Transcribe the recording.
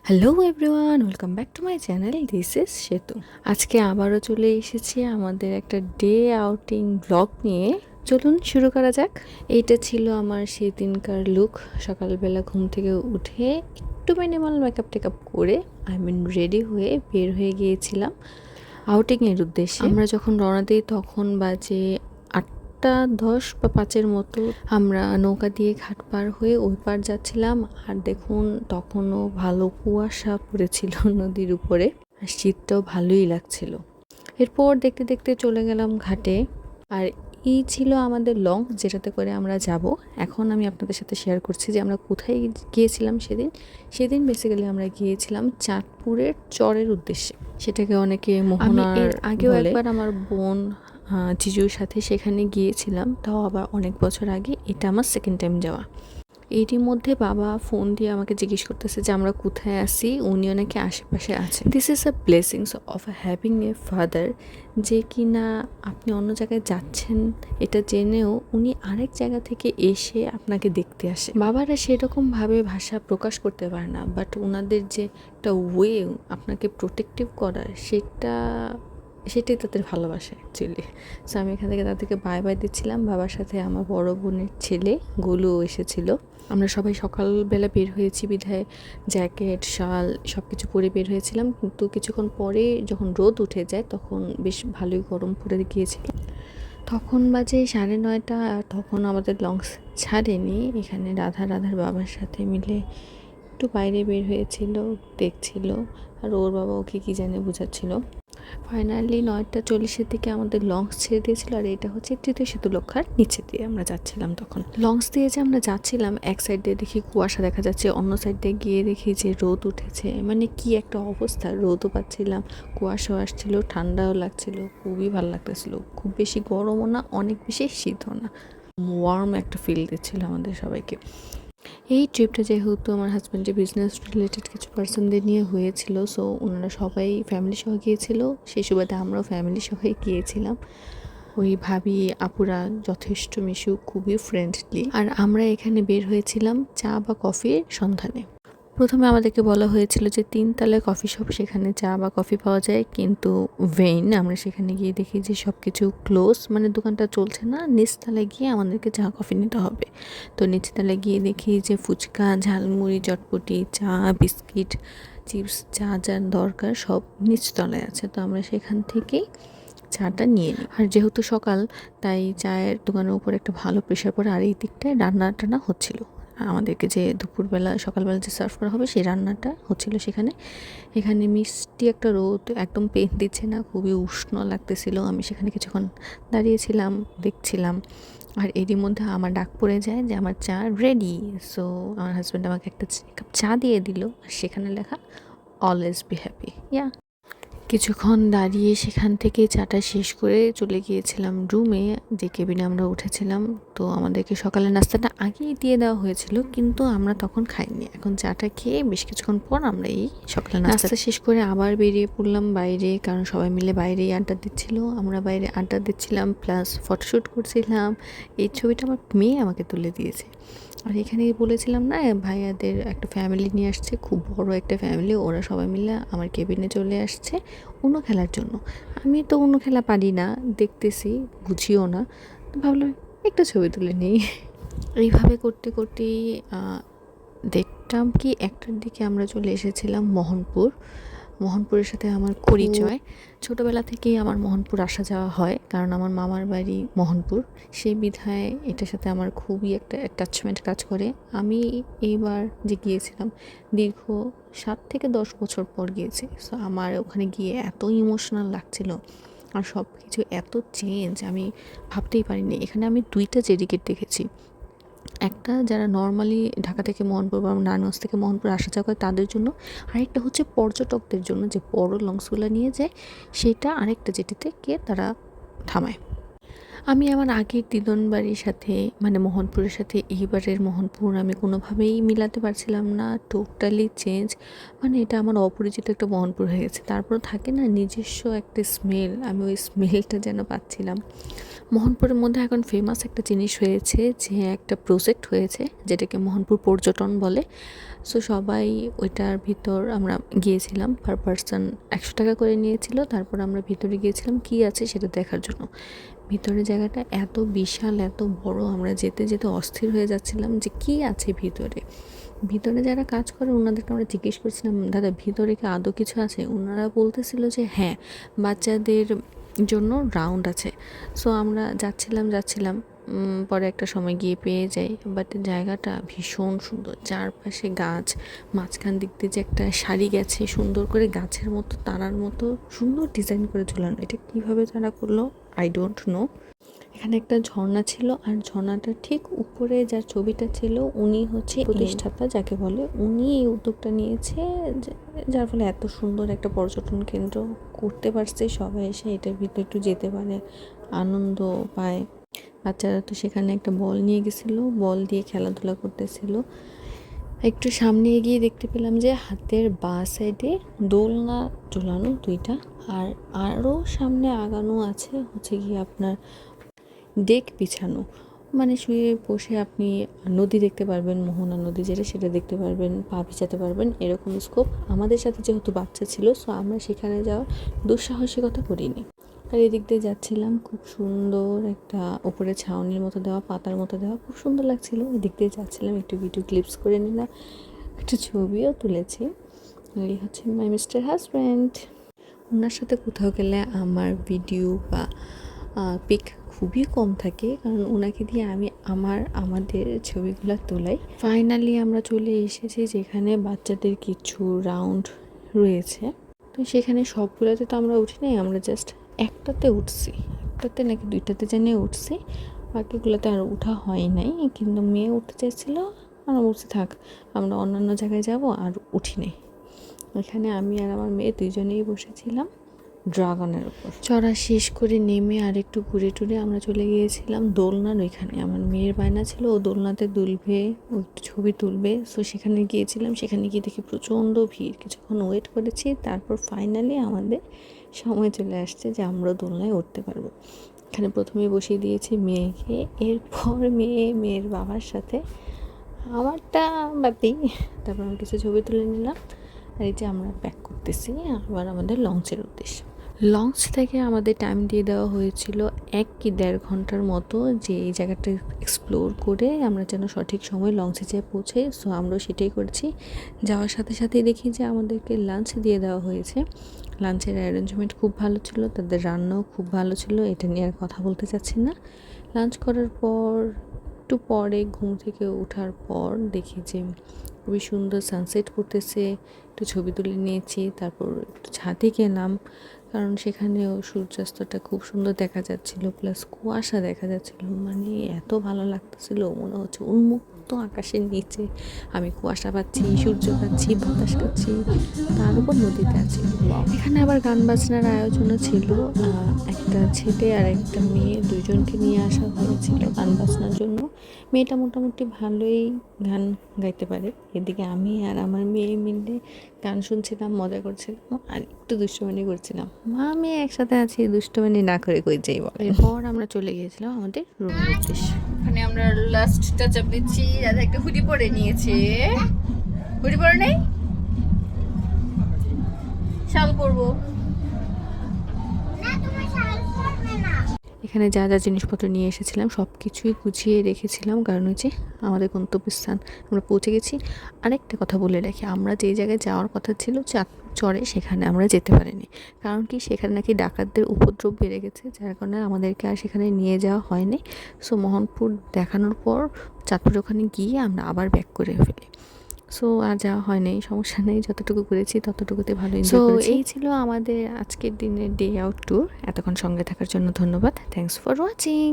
Hello everyone, welcome back to my channel. This is সেতু। আজকে আবারও চলে এসেছি আমাদের একটা ডে আউটিং ব্লগ নিয়ে। চলুন শুরু করা যাক। এইটা ছিল আমার সেদিনকার লুক। সকালবেলা ঘুম থেকে উঠে একটু মিনিমাল মেকআপ টেকআপ করে রেডি হয়ে বের হয়ে গিয়েছিলাম আউটিংয়ের উদ্দেশ্যে। আমরা যখন রওনা দিই তখন বাজে 8:10 বা 5-এর মতো। আমরা নৌকা দিয়ে ঘাট পার হয়ে ওই পার যাচ্ছিলাম। আর দেখুন, তখনও ভালো কুয়াশা পড়েছিল নদীর উপরে, আর শীতটাও ভালোই লাগছিল। এরপর দেখতে দেখতে চলে গেলাম ঘাটে। আর এই ছিল আমাদের লঞ্চ, যেটাতে করে আমরা যাব। এখন আমি আপনাদের সাথে শেয়ার করছি যে আমরা কোথায় গিয়েছিলাম সেদিন বেসিক্যালি আমরা গিয়েছিলাম চাঁদপুরের চরের উদ্দেশ্যে। সেটাকে অনেকে মোহনার এর আগেও বলে। একবার আমার বোন জিজুর সাথে সেখানে গিয়েছিলাম, তাও আবার অনেক বছর আগে। এটা আমার সেকেন্ড টাইম যাওয়া। এরই মধ্যে বাবা ফোন দিয়ে আমাকে জিজ্ঞেস করতেছে যে আমরা কোথায় আছি, উনিও নাকি আশেপাশে আছে। This is a blessings of having a father, যে কিনা আপনি অন্য জায়গায় যাচ্ছেন এটা জেনেও উনি আরেক জায়গা থেকে এসে আপনাকে দেখতে আসে। বাবারা সেরকমভাবে ভাষা প্রকাশ করতে পারে না, বাট ওনাদের যে একটা ওয়ে আপনাকে প্রোটেক্টিভ করার, সেটাই তাদের ভালোবাসা অ্যাকচুয়ালি। সো আমি এখান থেকে তাদেরকে বাই বাই দিচ্ছিলাম। বাবার সাথে আমার বড় বোনের ছেলে গোলুও এসেছিল। আমরা সবাই সকালবেলা বের হয়েছি বিধায় জ্যাকেট শাল সব কিছু পরে বের হয়েছিলাম, কিন্তু কিছুক্ষণ পরে যখন রোদ উঠে যায় তখন বেশ ভালোই গরম পড়ে গিয়েছিল। তখন বাজে 9:30, আর তখন আমাদের লঞ্চ ছাড়েনি। এখানে রাধার বাবার সাথে মিলে একটু বাইরে বের হয়েছিল, দেখছিল, আর ওর বাবা ওকে কী জানে বোঝাচ্ছিল। ফাইনালি 9:40-এর দিকে আমাদের লঞ্চ ছেড়ে দিয়েছিল। আর এটা হচ্ছে তৃতীয় সেতু লক্ষার নিচে দিয়ে আমরা যাচ্ছিলাম। তখন লঞ্চ দিয়ে যে আমরা যাচ্ছিলাম, এক সাইড দিয়ে দেখি কুয়াশা দেখা যাচ্ছে, অন্য সাইড দিয়ে গিয়ে দেখি যে রোদ উঠেছে। মানে কি একটা অবস্থা, রোদও পাচ্ছিলাম, কুয়াশাও আসছিল, ঠান্ডাও লাগছিল, খুবই ভালো লাগতেছিল। খুব বেশি গরমও না, অনেক বেশি শীতও না, ওয়ার্ম একটা ফিল দিচ্ছিল আমাদের সবাইকে। এই ট্রিপটা যেহেতু আমার হাজব্যান্ডের বিজনেস রিলেটেড কিছু পার্সনদের নিয়ে হয়েছিল, সো ওনারা সবাই ফ্যামিলি সহ গিয়েছিল। সেই সুবাদে আমরাও ফ্যামিলি সহই গিয়েছিলাম। ওই ভাবি আপুরা যথেষ্ট মিশুক, খুবই ফ্রেন্ডলি। আর আমরা এখানে বের হয়েছিলাম চা বা কফির সন্ধানে। প্রথমে আমাদেরকে বলা হয়েছিল যে 3 তলায় কফি শপ, সেখানে চা বা কফি পাওয়া যায়, কিন্তু আমরা সেখানে গিয়ে দেখি যে সব কিছু ক্লোজ, মানে দোকানটা চলছে না। নিচতলায় গিয়ে আমাদেরকে চা কফি নিতে হবে। তো নিচতলায় গিয়ে দেখি যে ফুচকা, ঝালমুড়ি, চটপটি, চা, বিস্কিট, চিপস, যা যা দরকার সব নিচতলায় আছে। তো আমরা সেখান থেকেই চাটা নিয়ে নিই। আর যেহেতু সকাল, তাই চায়ের দোকানের উপর একটা ভালো প্রেশার পড়ে। আর এই দিকটায় রান্না টান্না হচ্ছিল, আমাদেরকে যে দুপুরবেলা সকালবেলা যে সার্ভ করা হবে সেই রান্নাটা হচ্ছিল সেখানে। এখানে মিষ্টি একটা রোদ, একদম পেন দিচ্ছে না, খুবই উষ্ণ লাগতেছিল। আমি সেখানে কিছুক্ষণ দাঁড়িয়েছিলাম, দেখছিলাম। আর এরই মধ্যে আমার ডাক পড়ে যায় যে আমার চা রেডি। সো আমার হাজব্যান্ড আমাকে একটা কাপ চা দিয়ে দিল, আর সেখানে লেখা অলওয়েজ বি হ্যাপি। কিছুক্ষণ দাঁড়িয়ে সেখান থেকে চাটা শেষ করে চলে গিয়েছিলাম রুমে, যে কেবিনে আমরা উঠেছিলাম। তো আমাদেরকে সকালের নাস্তাটা আগেই দিয়ে দেওয়া হয়েছিল, কিন্তু আমরা তখন খাইনি। এখন চাটা খেয়ে বেশ কিছুক্ষণ পর আমরা এই সকালের নাস্তা শেষ করে আবার বেরিয়ে পড়লাম বাইরে, কারণ সবাই মিলে বাইরেই আড্ডা দিচ্ছিল। আমরা বাইরে আড্ডা দিচ্ছিলাম, প্লাস ফটোশ্যুট করছিলাম। এই ছবিটা আমার মেয়ে আমাকে তুলে দিয়েছে। আর এখানে বলেছিলাম না, ভাইয়াদের একটা ফ্যামিলি নিয়ে আসছে, খুব বড় একটা ফ্যামিলি। ওরা সবাই মিলে আমার কেবিনে চলে আসছে উনো খেলার জন্য। আমি তো উনো খেলা পারি না, দেখতেছি, বুঝিও না। তো ভাবলাম একটা ছবি তুলে নিই। এইভাবে করতে করতেই দেখতাম কি 1টার দিকে আমরা চলে এসেছিলাম মোহনপুরের সাথে আমার পরিচয়। ছোটোবেলা থেকেই আমার মোহনপুর আসা যাওয়া হয়, কারণ আমার মামার বাড়ি মোহনপুর। সেই বিধায় এটার সাথে আমার খুবই একটা অ্যাটাচমেন্ট কাজ করে। আমি এইবার যে গিয়েছিলাম দীর্ঘ 7 থেকে 10 বছর পর গিয়েছি। সো আমার ওখানে গিয়ে এত ইমোশনাল লাগছিল, আর সব কিছু এত চেঞ্জ আমি ভাবতেই পারিনি। এখানে আমি 2টা জেডিকেট দেখেছি। একটা যারা নর্মালি ঢাকা থেকে মোহনপুর বা নারায়ণগঞ্জ থেকে মোহনপুর আসা যাওয়া করে তাদের জন্য, আরেকটা হচ্ছে পর্যটকদের জন্য, যে বড় লঞ্চগুলো নিয়ে যায় সেটা আরেকটা জেটিতে গিয়ে তারা থামায়। আমি আমার আগের দিদন বাড়ির সাথে মানে মোহনপুরের সাথে এইবারের মোহনপুর আমি কোনোভাবেই মিলাতে পারছিলাম না, টোটালি চেঞ্জ। মানে এটা আমার অপরিচিত একটা মোহনপুর হয়ে গেছে। তারপর থাকে না নিজস্ব একটা স্মেল, আমি ওই স্মেলটা যেন পাচ্ছিলাম। মোহনপুরের মধ্যে এখন ফেমাস একটা জিনিস হয়েছে, যে একটা প্রজেক্ট হয়েছে যেটাকে মোহনপুর পর্যটন বলে। সো সবাই ওইটার ভিতর আমরা গিয়েছিলাম, পার পারসন 100 টাকা করে নিয়েছিল। তারপর আমরা ভিতরে গিয়েছিলাম কী আছে সেটা দেখার জন্য। ভিতরে জায়গাটা এত বিশাল, এত বড়, আমরা যেতে যেতে অস্থির হয়ে যাচ্ছিলাম যে কী আছে ভিতরে। ভিতরে যারা কাজ করে ওনাদেরকে আমরা জিজ্ঞেস করছিলাম, দাদা ভিতরে কি আদৌ কিছু আছে? ওনারা বলতেছিল যে হ্যাঁ, বাচ্চাদের জন্য রাউন্ড আছে। সো আমরা যাচ্ছিলাম পরে একটা সময় গিয়ে পেয়ে যাই। বাট জায়গাটা ভীষণ সুন্দর, চারপাশে গাছ, মাঝখান দিক দিয়ে যে একটা শাড়ি গেছে সুন্দর করে গাছের মতো, তারার মতো সুন্দর ডিজাইন করে ঝুলানো। এটা কীভাবে তারা করলো আই ডোন্ট নো। এখানে একটা ঝর্ণা ছিল, আর ঝর্ণাটা ঠিক উপরে যার ছবিটা ছিল উনি হচ্ছে প্রতিষ্ঠাতা যাকে বলে, উনি এই উদ্যোগটা নিয়েছে, যার ফলে এত সুন্দর একটা পর্যটন কেন্দ্র করতে পারছে। সবাই এসে এটার ভিতরে একটু যেতে পারে, আনন্দ পায়। বাচ্চারা তো সেখানে একটা বল নিয়ে গেছিলো, বল দিয়ে খেলাধুলা করতেছিল। একটু সামনে এগিয়ে দেখতে পেলাম যে হাতের বাঁ সাইডে দোলনা ঝোলানো 2টা, আর আরও সামনে আগানো আছে হচ্ছে গিয়ে আপনার ডেক বিছানো, মানে শুয়ে বসে আপনি নদী দেখতে পারবেন, মোহনা নদী যেটা সেটা দেখতে পারবেন, পা ভিজাতে পারবেন, এরকম স্কোপ। আমাদের সাথে যেহেতু বাচ্চা ছিল, সো আমরা সেখানে যাওয়ার দুঃসাহসিকতা করিনি। আর এদিক দিয়ে যাচ্ছিলাম, খুব সুন্দর একটা উপরে ছাউনির মতো দেওয়া, পাতার মতো দেওয়া, খুব সুন্দর লাগছিল। এদিক দিয়ে যাচ্ছিলাম, একটু ভিডিও ক্লিপস করে নিলাম, একটা ছবিও তুলেছি। এই হচ্ছে মাই মিস্টার হাজব্যান্ড। ওনার সাথে কোথাও গেলে আমার ভিডিও বা পিক খুবই কম থাকে, কারণ ওনাকে দিয়ে আমি আমাদের ছবিগুলো তোলাই। ফাইনালি আমরা চলে এসেছি যেখানে বাচ্চাদের কিছু রাউন্ড রয়েছে। তো সেখানে সবগুলোতে তো আমরা উঠি নাই, আমরা জাস্ট একটাতে উঠছি, একটাতে নাকি 2টাতে জানিয়ে উঠছি, বাকিগুলোতে আর উঠা হয় নাই। কিন্তু মেয়ে উঠতে চাইছিল, আমরা বলছি থাক, আমরা অন্যান্য জায়গায় যাব, আর উঠি নাই। এখানে আমি আর আমার মেয়ে 2জনেই বসেছিলাম ড্রাগনের উপর। চড়া শেষ করে নেমে আর একটু ঘুরে টুরে আমরা চলে গিয়েছিলাম দোলনার ওইখানে। আমার মেয়ের বায়না ছিল ও দোলনাতে দুলবে, ও একটু ছবি তুলবে। সো সেখানে গিয়েছিলাম, সেখানে গিয়ে দেখি প্রচণ্ড ভিড়। কিছুক্ষণ ওয়েট করেছি, তারপর ফাইনালি আমাদের সময় চলে আসছে যে আমরা দোলনায় উঠতে পারবো। এখানে প্রথমে বসিয়ে দিয়েছি মেয়েকে, এরপর মেয়ের বাবার সাথে, আমারটা বাপি। তারপর আমি কিছু ছবি তুলে নিলাম। আর এই যে আমরা ব্যাক করতেছি আবার আমাদের লঞ্চের উদ্দেশ্যে। লঞ্চ থেকে আমাদের টাইম দিয়ে দেওয়া হয়েছিল 1 কি 1.5 ঘন্টার মতো, যে এই জায়গাটা এক্সপ্লোর করে আমরা যেন সঠিক সময় লঞ্চে যেয়ে পৌঁছে। সো আমরা সেটাই করছি। যাওয়ার সাথে সাথেই দেখি যে আমাদেরকে লাঞ্চ দিয়ে দেওয়া হয়েছে। লাঞ্চের অ্যারেঞ্জমেন্ট খুব ভালো ছিল, তাদের রান্নাও খুব ভালো ছিল, এটা নিয়ে আর কথা বলতে চাচ্ছি না। লাঞ্চ করার পর একটু পরে ঘুম থেকে ওঠার পর দেখি যে খুবই সুন্দর সানসেট করতেছে, একটু ছবি তুলে নিয়েছি। তারপর একটু ছাদে গেলাম, কারণ সেখানেও সূর্যাস্তটা খুব সুন্দর দেখা যাচ্ছিলো, প্লাস কুয়াশা দেখা যাচ্ছিলো। মানে এত ভালো লাগতেছিল, মনে হচ্ছে উন্মুক্ত আকাশের নিচে আমি কুয়াশা পাচ্ছি, সূর্য পাচ্ছি, বাতাস পাচ্ছি, তার উপর নদীতে আছি। এখানে আবার গান বাজনার আয়োজনও ছিল। একটা ছেলে আর একটা মেয়ে, 2জনকে নিয়ে আসা হয়েছিল গান বাজনার জন্য। মেয়েটা মোটামুটি ভালোই গান গাইতে পারে। এদিকে আমি আর আমার মেয়ে মিলে গান শুনছিলাম, মজা করছিলাম, আর একটু দুষ্টুমানি করছিলাম। মা মেয়ে একসাথে আছি, দুষ্টুমানি না করে কই যাই বলে। এরপর আমরা চলে গিয়েছিলাম আমাদের রুমের উদ্দেশ্যে। ওখানে আমরা লাস্ট টাচ আপ দিচ্ছি। দাদা একটা হুডি পরে নিয়েছে। হুডি পরে নেই, শাল পরবো। এখানে যা যা জিনিসপত্র নিয়ে এসেছিলাম সব কিছুই গুছিয়ে রেখেছিলাম, কারণ হচ্ছে আমাদের গন্তব্যস্থান আমরা পৌঁছে গেছি। আরেকটা কথা বলে রাখি, আমরা যে জায়গায় যাওয়ার কথা ছিল চাঁদপুর চরে, সেখানে আমরা যেতে পারিনি। কারণ কি, সেখানে নাকি ডাকাতদের উপদ্রব বেড়ে গেছে, যার কারণে আমাদেরকে আর সেখানে নিয়ে যাওয়া হয়নি। সো মোহনপুর দেখানোর পর চাঁদপুর ওখানে গিয়ে আমরা আবার ব্যাক করে ফেলি। সো আর যাওয়া হয়নি, সমস্যা নেই, যতটুকু করেছি ততটুকুতে ভালো এনজয় করেছি। এই ছিল আমাদের আজকের দিনের ডে আউট ট্যুর। এতক্ষণ সঙ্গে থাকার জন্য ধন্যবাদ। Thanks for watching.